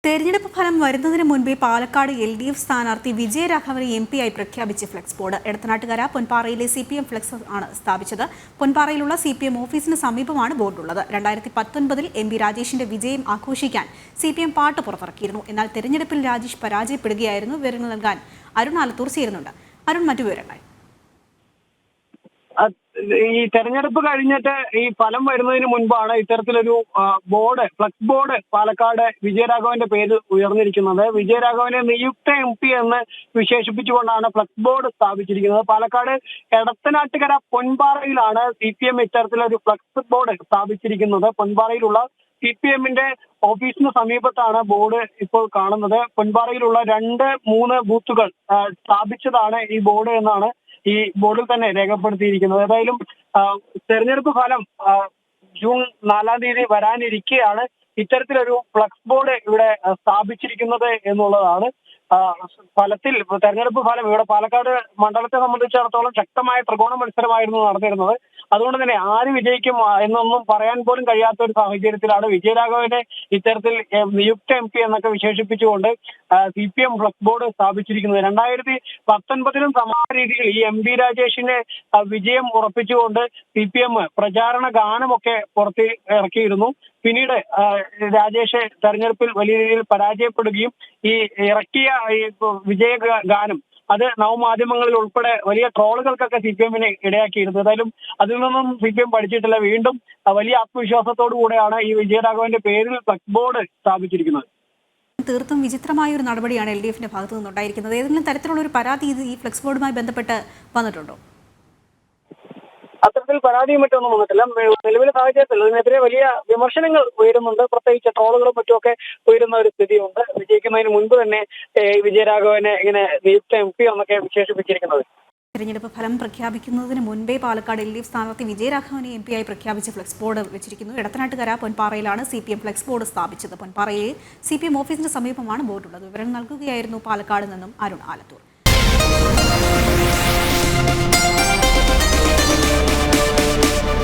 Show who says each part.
Speaker 1: തെരഞ്ഞെടുപ്പ് ഫലം വരുന്നതിന് മുൻപേ പാലക്കാട് LDF സ്ഥാനാർത്ഥി വിജയരാഘവനെ MP ആയി പ്രഖ്യാപിച്ച് ഫ്ലെക്സ് ബോർഡ്. എടത്തനാട്ടുകര പൊൻപാറയിലെ CPM ഫ്ലെക്സ് ആണ് സ്ഥാപിച്ചത്. പൊൻപാറയിലുള്ള CPM ഓഫീസിന് സമീപമാണ് ബോർഡുള്ളത്. 2019-ൽ MP രാജേഷിന്റെ വിജയം ആഘോഷിക്കാൻ CPM പാട്ട് പുറത്തിറക്കിയിരുന്നു. എന്നാൽ തെരഞ്ഞെടുപ്പിൽ രാജേഷ് പരാജയപ്പെടുകയായിരുന്നു. വിവരങ്ങൾ നൽകാൻ അരുൺ ആലത്തൂർ ചേരുന്നുണ്ട്. അരുൺ, മറ്റു വിവരങ്ങൾ.
Speaker 2: ഈ തെരഞ്ഞെടുപ്പ് കഴിഞ്ഞിട്ട് ഈ ഫലം വരുന്നതിന് മുൻപാണ് ഇത്തരത്തിലൊരു ബോർഡ്, ഫ്ലക്സ് ബോർഡ് പാലക്കാട് വിജയരാഘവന്റെ പേര് ഉയർന്നിരിക്കുന്നത്. വിജയരാഘവനെ നിയുക്ത MP എന്ന് വിശേഷിപ്പിച്ചുകൊണ്ടാണ് ഫ്ലക്സ് ബോർഡ് സ്ഥാപിച്ചിരിക്കുന്നത്. പാലക്കാട് എടത്തനാട്ടുകര പൊൻപാറയിലാണ് CPM ഇത്തരത്തിലൊരു ഫ്ലക്സ് ബോർഡ് സ്ഥാപിച്ചിരിക്കുന്നത്. പൊൻപാറയിലുള്ള CPM-ന്റെ ഓഫീസിന് സമീപത്താണ് ബോർഡ് ഇപ്പോൾ കാണുന്നത്. പൊൻപാറയിലുള്ള 2-3 ബൂത്തുകൾ സ്ഥാപിച്ചതാണ് ഈ ബോർഡ് എന്നാണ് ഈ ബോർഡിൽ തന്നെ രേഖപ്പെടുത്തിയിരിക്കുന്നത്. ഏതായാലും തെരഞ്ഞെടുപ്പ് ഫലം ജൂൺ 4-ാം തീയതി വരാനിരിക്കെയാണ് ഇത്തരത്തിലൊരു ഫ്ലക്സ് ബോർഡ് ഇവിടെ സ്ഥാപിച്ചിരിക്കുന്നത് എന്നുള്ളതാണ്. ഫലത്തിൽ തെരഞ്ഞെടുപ്പ് ഫലം ഇവിടെ പാലക്കാട് മണ്ഡലത്തെ സംബന്ധിച്ചിടത്തോളം ശക്തമായ ത്രികോണ മത്സരമായിരുന്നു നടന്നിരുന്നത്. അതുകൊണ്ട് തന്നെ ആര് വിജയിക്കും എന്നൊന്നും പറയാൻ പോലും കഴിയാത്ത ഒരു സാഹചര്യത്തിലാണ് വിജയരാഘവനെ ഇത്തരത്തിൽ നിയുക്ത MP എന്നൊക്കെ വിശേഷിപ്പിച്ചുകൊണ്ട് CPM ഫ്ലക്സ് ബോർഡ് സ്ഥാപിച്ചിരിക്കുന്നത്. 2019-ലും സമാന രീതിയിൽ ഈ MP രാജേഷിനെ വിജയം ഉറപ്പിച്ചുകൊണ്ട് CPM പ്രചാരണ ഗാനമൊക്കെ പുറത്ത് ഇറക്കിയിരുന്നു. പിന്നീട് രാജേഷ് തെരഞ്ഞെടുപ്പിൽ വലിയ രീതിയിൽ പരാജയപ്പെടുകയും ഈ ഇറക്കിയ ഈ വിജയ ഗാനം അത് നവമാധ്യമങ്ങളിൽ ഉൾപ്പെടെ വലിയ ട്രോളുകൾക്കൊക്കെ CPM-നെ ഇടയാക്കിയിരുന്നു. ഏതായാലും അതിൽ നിന്നും CPM പഠിച്ചിട്ടില്ല. വീണ്ടും വലിയ ആത്മവിശ്വാസത്തോടു കൂടെയാണ് ഈ വിജയരാഘവന്റെ പേരിൽ ഫ്ലക്സ് ബോർഡ് സ്ഥാപിച്ചിരിക്കുന്നത്.
Speaker 1: തീർത്തും വിചിത്രമായ ഒരു നടപടിയാണ് LDF-ന്റെ ഭാഗത്തു നിന്നുണ്ടായിരിക്കുന്നത്. ഏതെങ്കിലും തരത്തിലുള്ള ഒരു പരാതി ഈ ഫ്ലക്സ് ബോർഡുമായി ബന്ധപ്പെട്ട് വന്നിട്ടുണ്ടോ?
Speaker 2: അത്തരത്തിൽ പരാതിയും മറ്റൊന്നും വന്നിട്ടില്ല. നിലവിലെ സാഹചര്യത്തിൽ ഇതിനെതിരെ വലിയ വിമർശനങ്ങൾ ഉയരുന്നുണ്ട്. പ്രത്യേകിച്ച് ട്രോളുകളും മറ്റുമൊക്കെ ഉയരുന്ന ഒരു സ്ഥിതിയുണ്ട്. വിജയിക്കുന്നതിന് മുൻപ് തന്നെ വിജയരാഘവനെ ഇങ്ങനെ നിയുക്ത MP എന്നൊക്കെ വിശേഷിപ്പിച്ചിരിക്കുന്നത്.
Speaker 1: തെരഞ്ഞെടുപ്പ് ഫലം പ്രഖ്യാപിക്കുന്നതിന് മുൻപേ പാലക്കാട് LDF സ്ഥാനാർത്ഥി വിജയരാഘവനെ MP ആയി പ്രഖ്യാപിച്ച് ഫ്ലെക്സ് ബോർഡ് വെച്ചിരിക്കുന്നു. എടത്തനാട്ടുകര പൊൻപാറയിലാണ് CPM ഫ്ലെക്സ് ബോർഡ് സ്ഥാപിച്ചത്. പൊൻപാറയിലെ CPM ഓഫീസിന് സമീപമാണ് ബോർഡുള്ളത്. വിവരം നൽകുകയായിരുന്നു പാലക്കാട് നിന്നും അരുൺ ആലത്തൂർ.